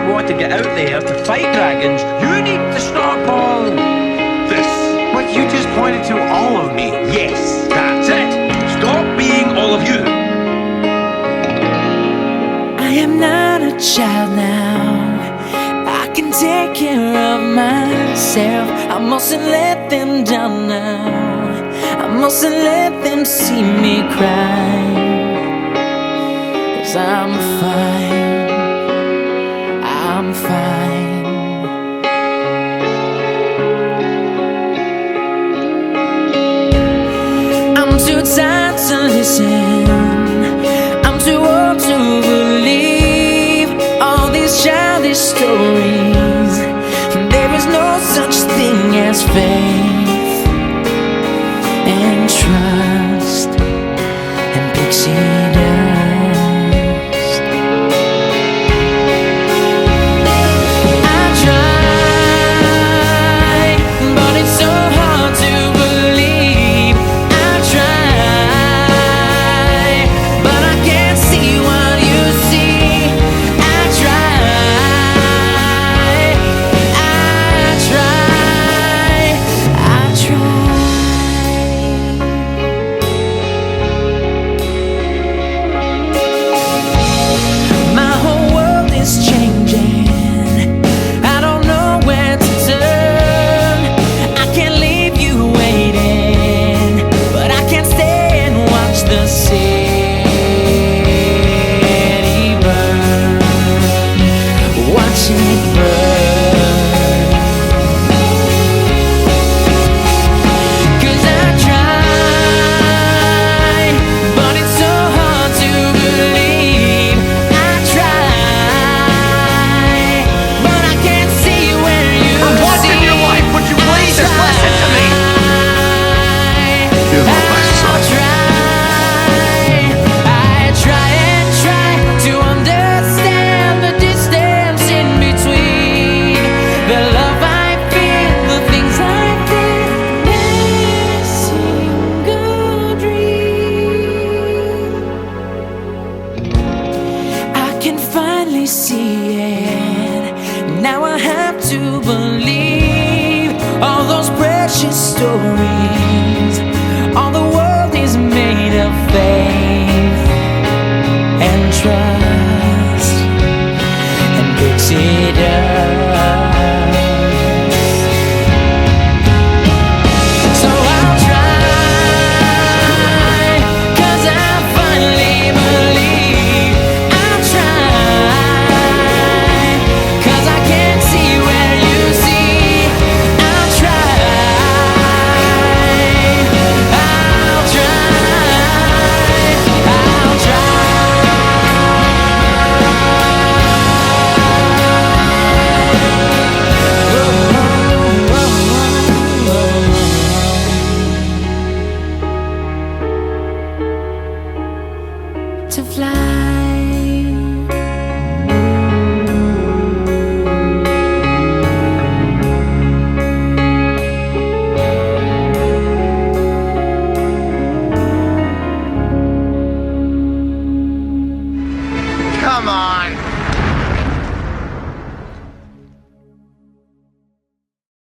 want to get out there to fight dragons, you need to stop all this. But you just pointed to all of me. Yes, that's it. Stop being all of you. I am not a child now. I can take care of myself. I mustn't let them down now. I mustn't let them see me cry. 'Cause I'm fine. I'm fine. I'm too tired to listen. I'm too old to believe all these childish stories. There is no such thing as faith and trust and pixie dust. I try, but it's so hard to believe. I try, but I can't see what you see. I try, I try, I try. My whole world is changing. I don't know where to turn. I can't leave you waiting, but I can't stay and watch the city burn. Watch it burn. 'Cause I try, but it's so hard to believe. I try, but I can't see where you For once in your life, would you please just listen to me? You love my son. I try and try to understand the distance in between the love I feel, the things I did, every single dream. I can finally see it. Now I have to believe all those precious stories. All the world is made of faith and trust and pixie dust.